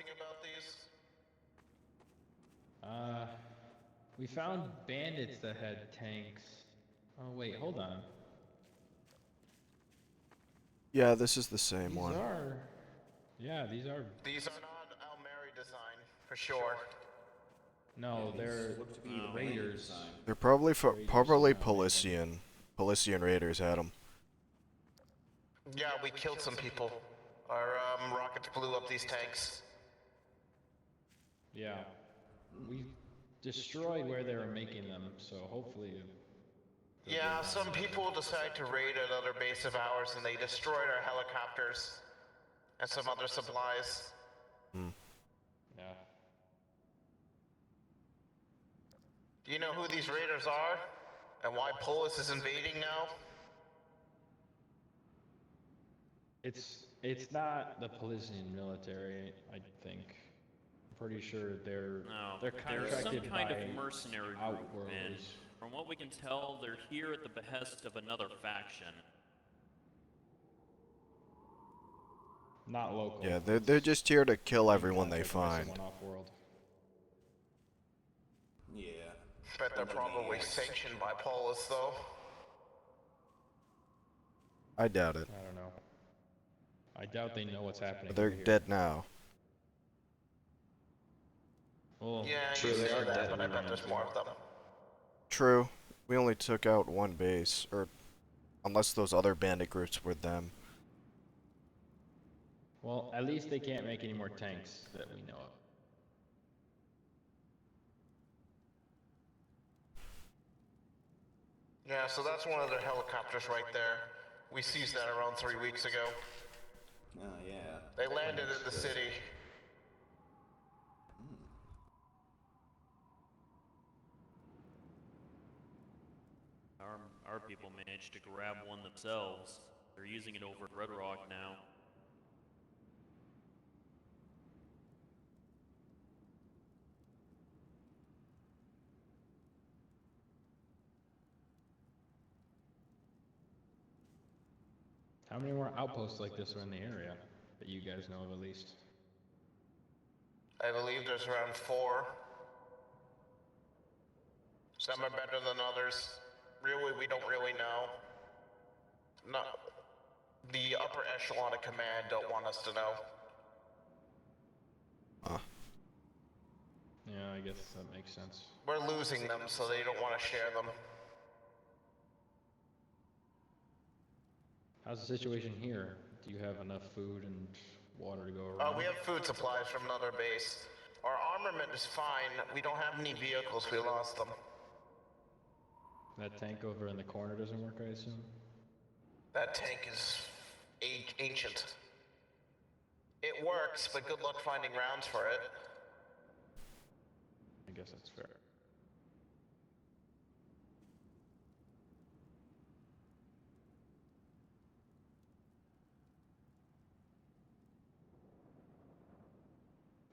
anything about these? We found bandits that had tanks. Oh wait, hold on. Yeah, this is the same one. Yeah, these are. These are not Almeri design, for sure. No, Yeah, they're look to be the raiders. design. They're probably Raiders probably somehow made them. Paulician. Paulician raiders had them. Yeah, we killed some people. Our rockets blew up these tanks. Yeah. We destroyed where they were making them, so hopefully. Yeah, some people decided to raid another base of ours and they destroyed our helicopters and some other supplies. Yeah. Do you know who these raiders are? And why Polis is invading now? It's not the Paulician military, I think. I'm pretty sure they're contracted some kind by of mercenary group, Outworlders. and from what we can tell, they're here at the behest of another faction. Not local. Yeah, they're just here to kill everyone they Contracted by find. someone off-world. Yeah. Bet they're probably sanctioned by Polis, though. I doubt it. I don't know. I doubt they know what's happening. But they're over here. dead now. Well, Yeah, True, you they say are that, dead but I and bet there's more of them. True. We only took out one base, or unless those other bandit groups were them. well, at least they can't make any more tanks that we know of. Yeah, so that's one of their helicopters right there. We seized that around 3 weeks ago. Oh, yeah. They landed in the city. Our people managed to grab one themselves. They're using it over at Red Rock now. How many more outposts like this are in the area that you guys know of at least? I believe there's around 4. Some are better than others. Really, we don't really know. No, the upper echelon of command don't want us to know. Yeah, I guess that makes sense. We're losing them, so they don't want to share them. How's the situation here? Do you have enough food and water to go around? We have food supplies from another base. Our armament is fine. We don't have any vehicles. We lost them. That tank over in the corner doesn't work, I assume? That tank is ancient. It works, but good luck finding rounds for it. I guess that's fair.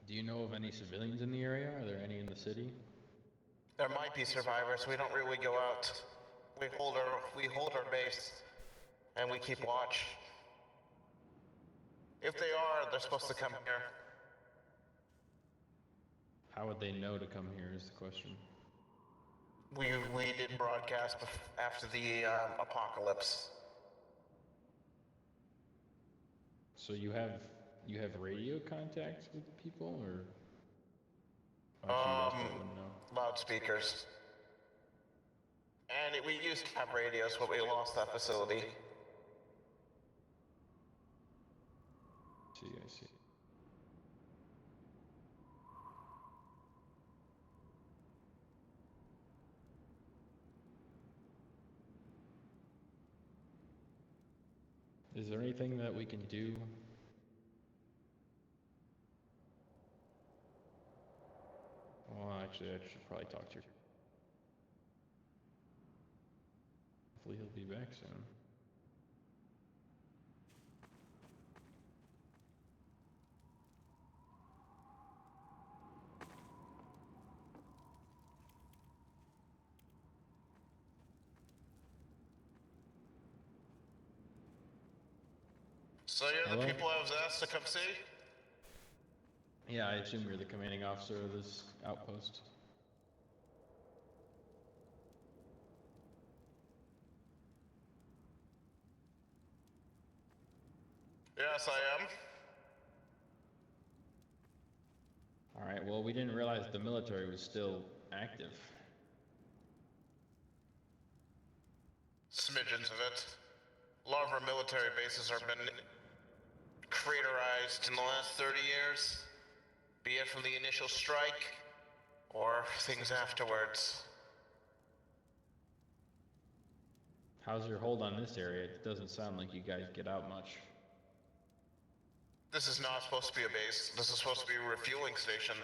Do you know of any civilians in the area? Are there any in the city? There might be survivors. We don't really go out. We hold our base, and we keep watch. If they are, they're supposed to come here. How would they know to come here is the question. We did broadcast after the apocalypse. So you have radio contact with people, or? No. Loudspeakers. And we used to have radios, but we lost that facility. I see. Is there anything that we can do? Well, actually, I should probably talk to you. Hopefully he'll be back soon. So you're the Hello? people I was asked to come see? Yeah, I assume you're the commanding officer of this outpost. Yes, I am. Alright, well, we didn't realize the military was still active. Smidgens of it. A lot of our military bases have been craterized in the last 30 years, be it from the initial strike or things afterwards. How's your hold on this area? It doesn't sound like you guys get out much. This is not supposed to be a base. This is supposed to be a refueling station,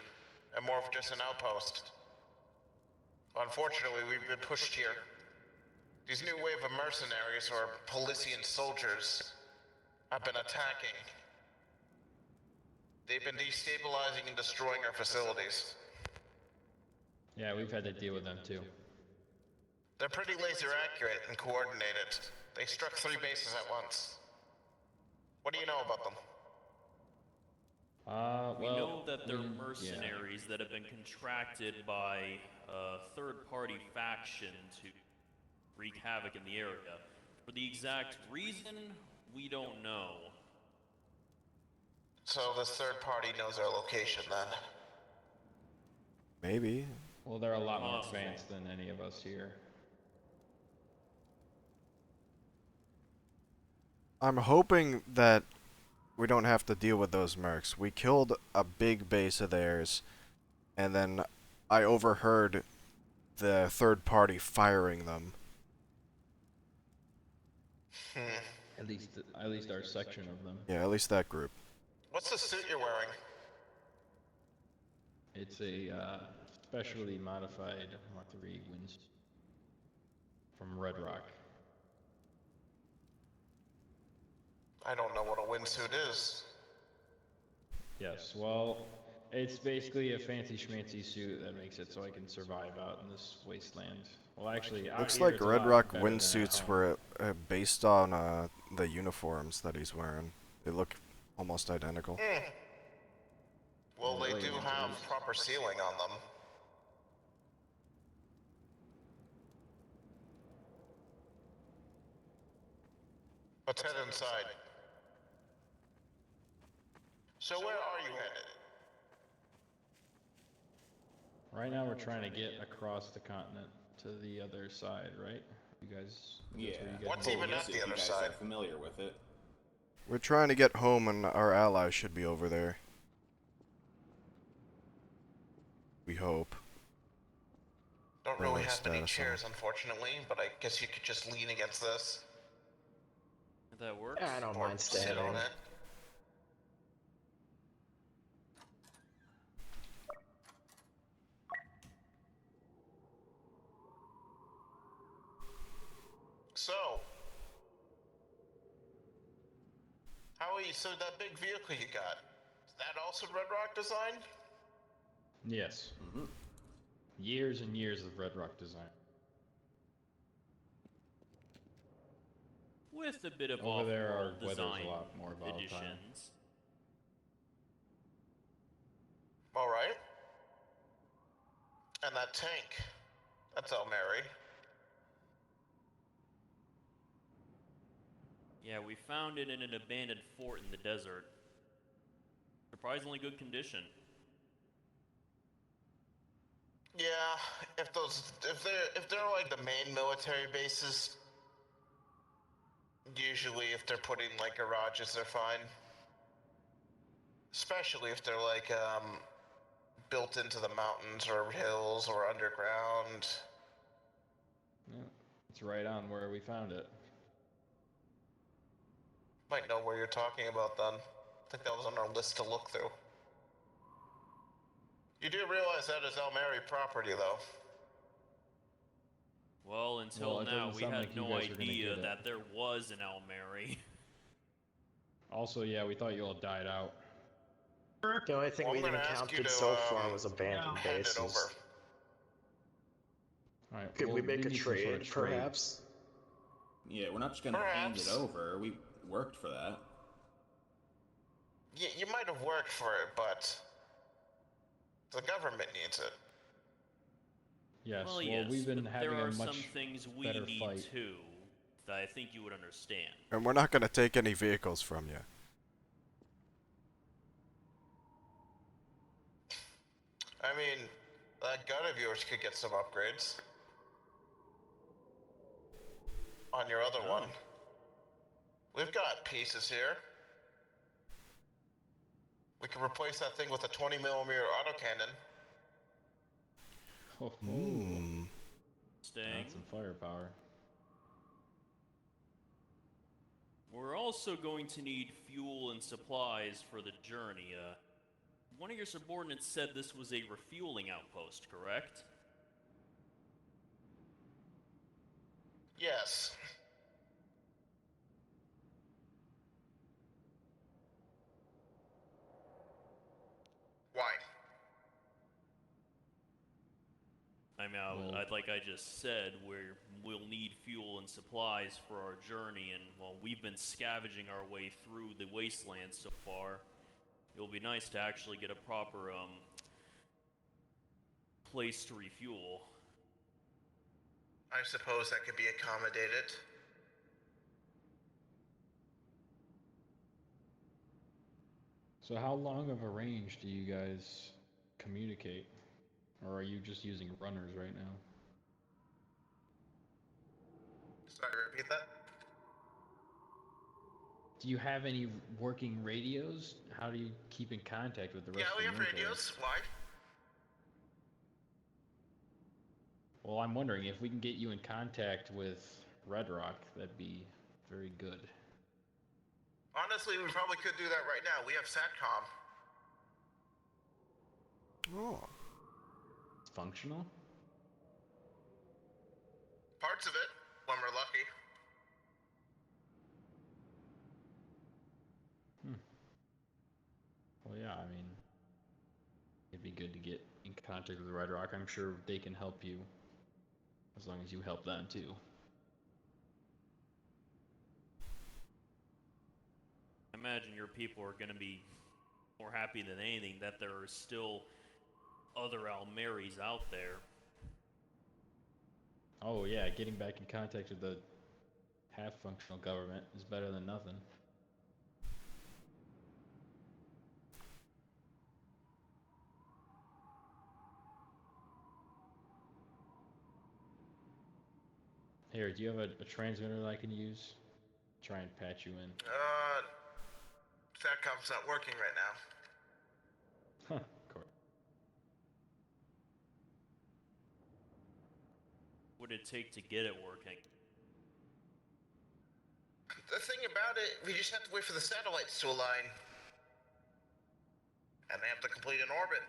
and more of just an outpost. Unfortunately, we've been pushed here. These new wave of mercenaries, or Polician soldiers, have been attacking. They've been destabilizing and destroying our facilities. Yeah, we've had to deal with them too. They're pretty laser accurate and coordinated. They struck 3 bases at once. What do you know about them? Well, We know that they're mercenaries that have been contracted by a third-party faction to wreak havoc in the area. For the exact reason, we don't know. So this third party knows our location then? Maybe. Well, they're a lot more advanced than any of us here. I'm hoping that we don't have to deal with those mercs. We killed a big base of theirs, and then I overheard the third party firing them. At least our section of them. Yeah, at least that group. What's the suit you're wearing? It's a specially modified Mark III wins from Red Rock. I don't know what a windsuit is. Yes, well, it's basically a fancy schmancy suit that makes it so I can survive out in this wasteland. Well, actually, out Looks here like it's a Red lot Rock better than at windsuits home. were based on the uniforms that he's wearing. They look almost identical. Well, they Really do into have these. proper sealing on them. Let's head inside. So where are you headed? Right now, we're trying to get across the continent to the other side, right? You guys. Yeah. That's where you guys What's want even to at go? the If other you guys side? are familiar with it. We're trying to get home, and our allies should be over there. We hope. Don't Well, really like have any status chairs, unfortunately, but I guess you could just lean against this. If that works. I don't Or mind sit standing. on it. So, how are you? So that big vehicle you got, is that also Red Rock design? Yes. Mm-hmm. Years and years of Red Rock design. With a bit of Over there, our off-world weather's design a lot more volatile. additions. All right. And that tank, that's El Mary. Yeah, we found it in an abandoned fort in the desert. Surprisingly good condition. Yeah, if they're like the main military bases, usually if they're putting like garages, they're fine. Especially if they're like built into the mountains or hills or underground. Yeah, it's right on where we found it. Might know where you're talking about then. I think that was on our list to look through. You do realize that is El Mary property, though. Well, until Well, it now, doesn't we sound had like you no guys were gonna idea get it. that there was an El Mary. Also, yeah, we thought you all died out. The only thing Well, we've I'm gonna ask you encountered to, so far was abandoned hand it over. bases. Alright, Could well, we make a need some sort trade, of trade. perhaps? Yeah, we're not just gonna hand it Perhaps. over. We worked for that. You might have worked for it, but The government needs it. Yes. Well, Well, yes, we've been but having there a are much some things we better need fight. too that I think you would understand. And we're not gonna take any vehicles from you. I mean, that gun of yours could get some upgrades. On your other one. We've got pieces here. We can replace that thing with a 20mm autocannon. Oh, Staying. that's some firepower. We're also going to need fuel and supplies for the journey. One of your subordinates said this was a refueling outpost, correct? Yes. Why? I mean, Well- like I just said, we'll need fuel and supplies for our journey, and while we've been scavenging our way through the wasteland so far, it'll be nice to actually get a proper place to refuel. I suppose that could be accommodated. So how long of a range do you guys communicate? Or are you just using runners right now? Sorry, repeat that? Do you have any working radios? How do you keep in contact with the rest Yeah, of we the have military? radios. Why? Well, I'm wondering if we can get you in contact with Red Rock, that'd be very good. Honestly, we probably could do that right now. We have SATCOM. Oh. It's functional? Parts of it, when we're lucky. Well, yeah, I mean, it'd be good to get in contact with Red Rock. I'm sure they can help you, as long as you help them too. I imagine your people are going to be more happy than anything that there are still other Almeris out there. Oh yeah, getting back in contact with the half-functional government is better than nothing. Here, do you have a transmitter that I can use? Try and patch you in. SATCOM's not working right now. Huh, of course. What would it take to get it working? The thing about it, we just have to wait for the satellites to align. And they have to complete an orbit.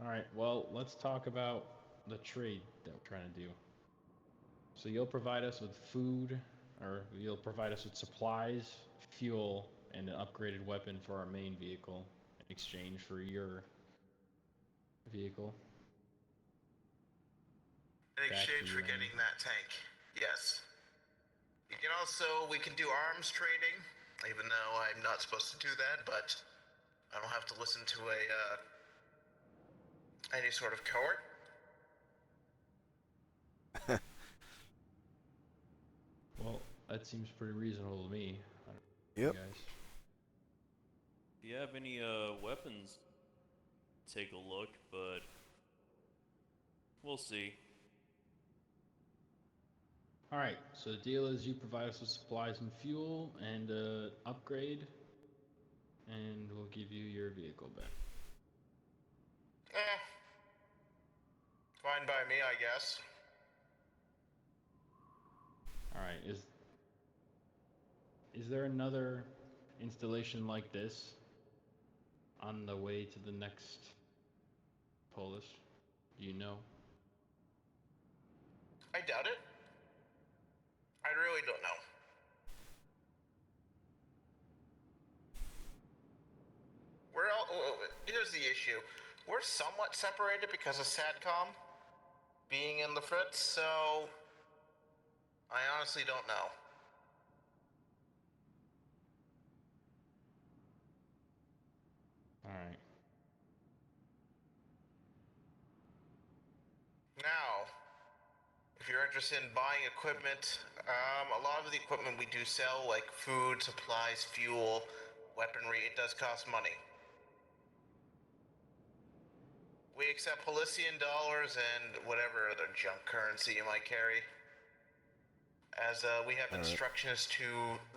Alright, well, let's talk about the trade that we're trying to do. So you'll provide us with food, or you'll provide us with supplies, fuel, and an upgraded weapon for our main vehicle in exchange for your vehicle. In Back to exchange for you, getting that tank. Yes. You can also, we can do arms trading, even though I'm not supposed to do that, but I don't have to listen to any sort of cohort. Well, that seems pretty reasonable to me. I don't know, Yep. you guys. If you have any weapons, take a look, but we'll see. Alright, so the deal is you provide us with supplies and fuel and upgrade, and we'll give you your vehicle back. Fine by me, I guess. Alright, is there another installation like this on the way to the next Polis? Do you know? I doubt it. I really don't know. Here's the issue. We're somewhat separated because of SATCOM being in the Fritz, so I honestly don't know. Alright. If you're interested in buying equipment, a lot of the equipment we do sell, like food, supplies, fuel, weaponry, it does cost money. We accept Halcyon dollars and whatever other junk currency you might carry. As we have Alright. instructions to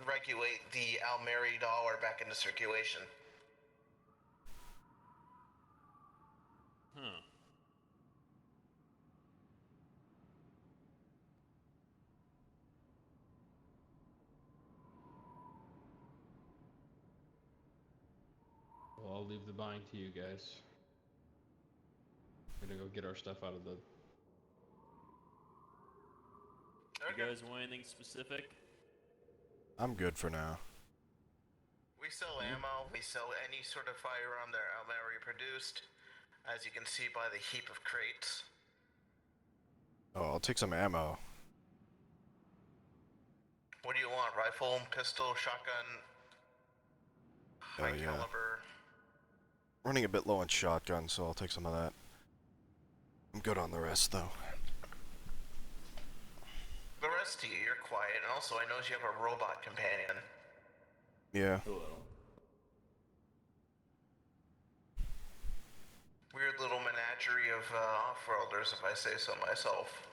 regulate the Almeri dollar back into circulation. Huh. Well, I'll leave the buying to you guys. We're gonna go get our stuff out of the. You guys want anything specific? I'm good for now. We sell ammo, we sell any sort of firearm that Almeri produced, as you can see by the heap of crates. Oh, I'll take some ammo. What do you want? Rifle, pistol, shotgun, high yeah. caliber? Running a bit low on shotgun, so I'll take some of that. I'm good on the rest, though. The rest of you, you're quiet, and also I notice you have a robot companion. Yeah. Hello. Weird little menagerie of off-worlders, if I say so myself.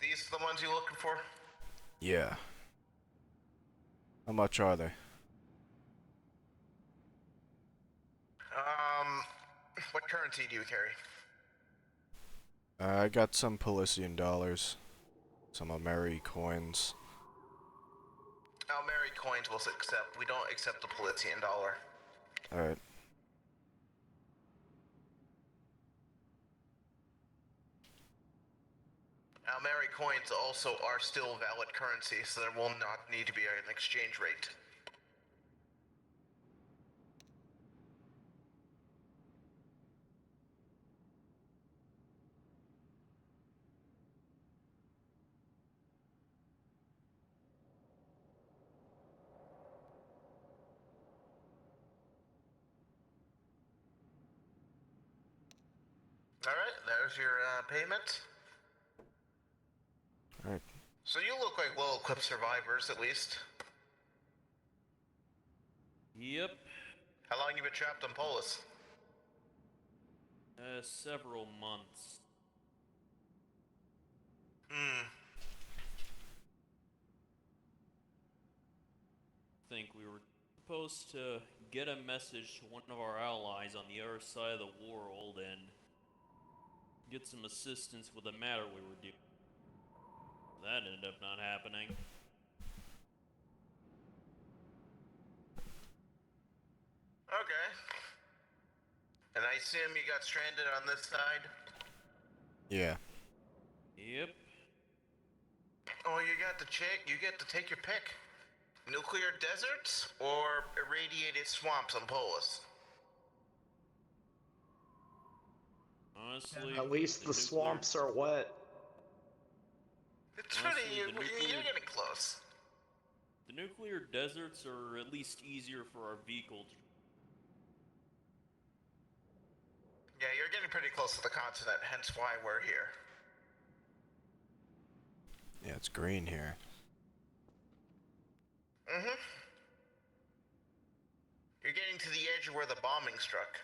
These are the ones you're looking for? Yeah. How much are they? What currency do you carry? I got some Palician dollars. Some Almeri coins. Almeri coins we'll accept. We don't accept the Palician dollar. Alright. Almeri coins also are still valid currency, so there will not need to be an exchange rate. Alright, there's your payment. Alright. So you look like well-equipped survivors, at least. Yep. How long you been trapped on Polis? Several months. Think we were supposed to get a message to one of our allies on the other side of the world and get some assistance with a matter we were doing. That ended up not happening. Okay. And I assume you got stranded on this side? Yeah. Yep. Oh, you get to take your pick. Nuclear deserts or irradiated swamps on Polis? Honestly, At least the swamps are wet. It's Honestly, pretty, you're getting close. The nuclear deserts are at least easier for our vehicle to... Yeah, you're getting pretty close to the continent, hence why we're here. Yeah, it's green here. Mm-hmm. You're getting to the edge of where the bombing struck.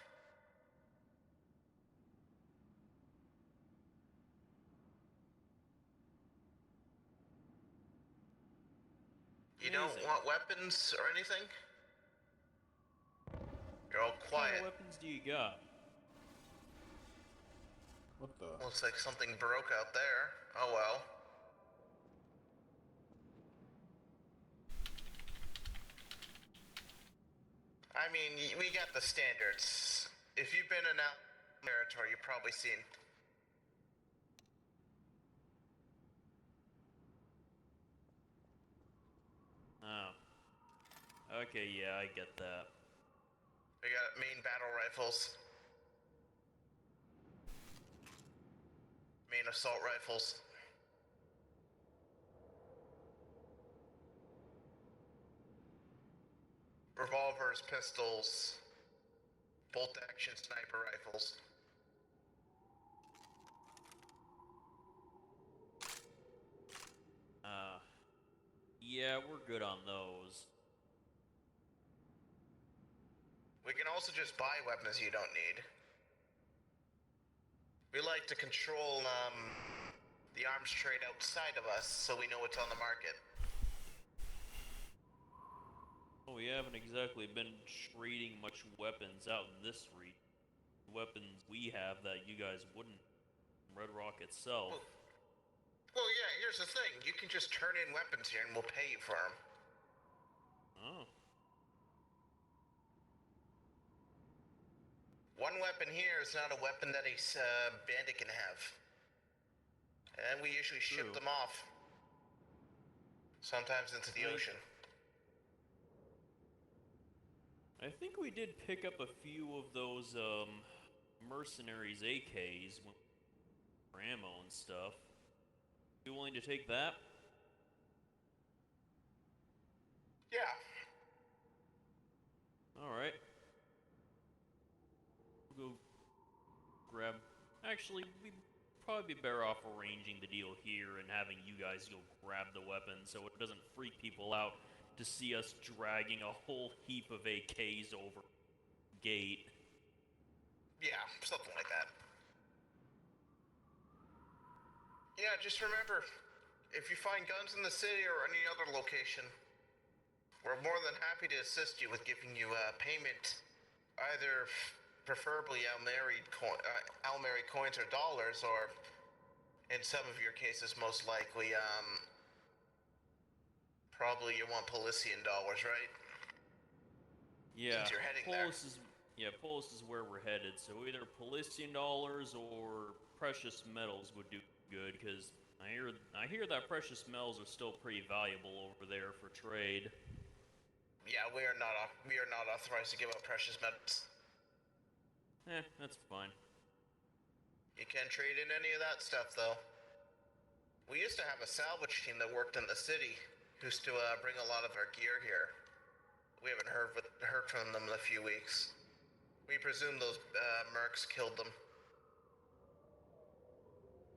You don't Amazing. want weapons or anything? You're all What kind quiet. of weapons do you got? What the? Looks like something broke out there. Oh well. I mean, we got the standards. If you've been in that territory, you've probably seen. Oh. Okay, yeah, I get that. We got main battle rifles. Main assault rifles. revolvers, pistols, bolt-action sniper rifles. Yeah, we're good on those. We can also just buy weapons you don't need. We like to control, the arms trade outside of us so we know what's on the market. Well, we haven't exactly been trading much weapons out in this region. Weapons we have that you guys wouldn't. Red Rock itself. Well, yeah, here's the thing. You can just turn in weapons here and we'll pay you for them. Oh. One weapon here is not a weapon that a bandit can have. And we usually ship True. them off. Sometimes into the ocean. I think we did pick up a few of those, mercenaries AKs for ammo and stuff. You willing to take that? Yeah. Alright. We'll go grab... Actually, we'd probably be better off arranging the deal here and having you guys go grab the weapons so it doesn't freak people out to see us dragging a whole heap of AKs over gate. Yeah, something like that. Yeah, just remember, if you find guns in the city or any other location, we're more than happy to assist you with giving you payment, either preferably Almeri coins or dollars, or in some of your cases, most likely, probably you want Polician dollars, right? Yeah, Since you're heading Polis is where we're headed, so either Polician dollars or precious metals would do good, because I hear that precious metals are still pretty valuable over there for trade. Yeah, we are not authorized to give out precious metals. That's fine. You can trade in any of that stuff, though. We used to have a salvage team that worked in the city, who used to bring a lot of our gear here. We haven't heard from them in a few weeks. We presume those mercs killed them.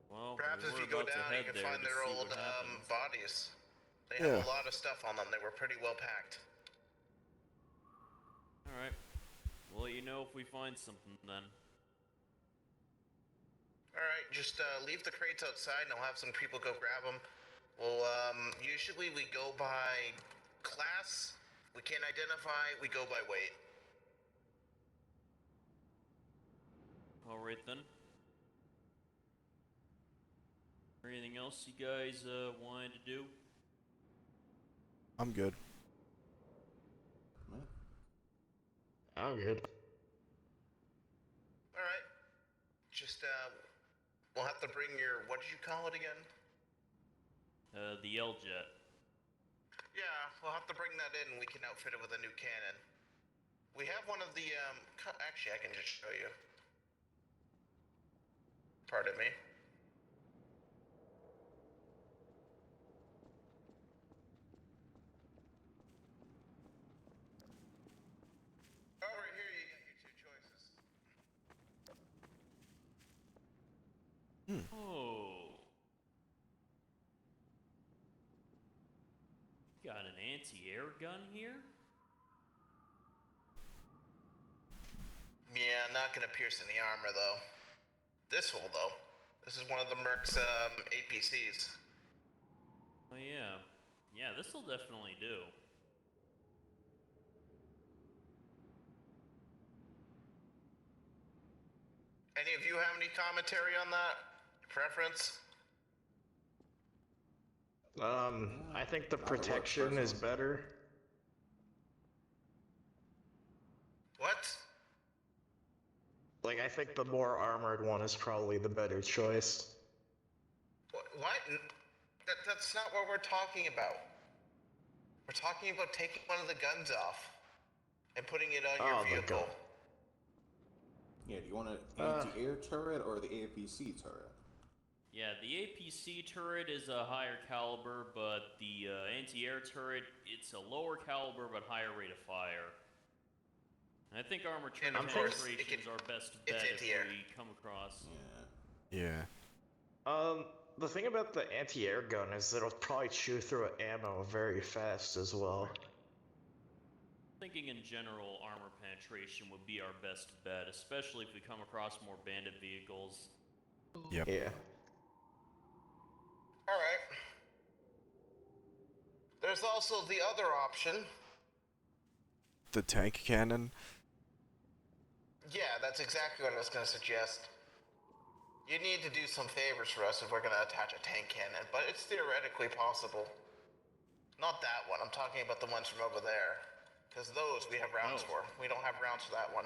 Well, Perhaps if you go down, you can find their old bodies. They have a lot of stuff on them. They were pretty well packed. Alright. We'll let you know if we find something then. Alright, just leave the crates outside and I'll have some people go grab them. Well, usually we go by class. We can't identify, we go by weight. Alright then. Anything else you guys wanted to do? I'm good. I'm good. Alright. Just, we'll have to bring your, what did you call it again? The L-Jet. Yeah, we'll have to bring that in and we can outfit it with a new cannon. We have one of the, actually I can just show you. Pardon me. Oh, right here you get your two choices. Oh. Got an anti-air gun here? Yeah, not gonna pierce any armor though. This will though. This is one of the Merc's APCs. Oh yeah. Yeah, this'll definitely do. Any of you have any commentary on that? Preference? I think the protection is better. What? Like, I think the more armored one is probably the better choice. What? That's not what we're talking about. We're talking about taking one of the guns off and putting it on your vehicle. Yeah, do you want an anti-air turret or the APC turret? Yeah, the APC turret is a higher caliber, but the anti-air turret, it's a lower caliber but higher rate of fire. I think armor And of course, penetration is our best it's bet if anti-air. we come across. Yeah. Yeah. The thing about the anti-air gun is that it'll probably chew through ammo very fast as well. Thinking in general, armor penetration would be our best bet, especially if we come across more bandit vehicles. Yep. Yeah. Alright. There's also the other option. The tank cannon. Yeah, that's exactly what I was going to suggest. You need to do some favors for us if we're going to attach a tank cannon, but it's theoretically possible. Not that one, I'm talking about the ones from over there. Because those we have rounds for. We don't have rounds for that one.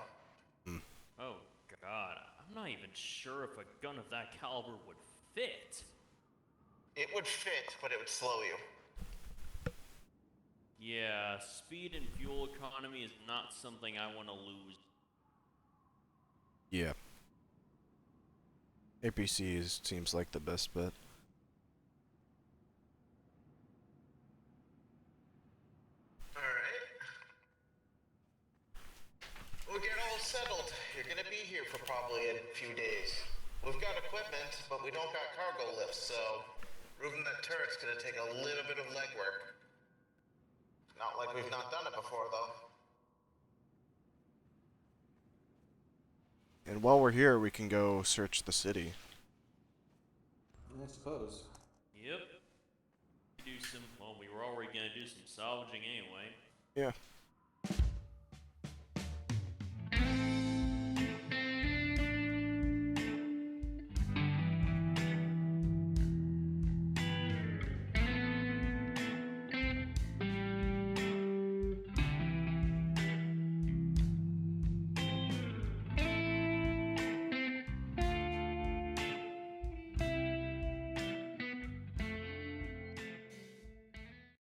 Oh god, I'm not even sure if a gun of that caliber would fit. It would fit, but it would slow you. Yeah, speed and fuel economy is not something I want to lose. Yeah. APC seems like the best bet. Alright. We'll get all settled. You're gonna be here for probably a few days. We've got equipment, but we don't got cargo lifts, so moving that turret's gonna take a little bit of legwork. Not like we've not done it before, though. And while we're here, we can go search the city. I suppose. Yep. Well, we were already gonna do some salvaging anyway. Yeah.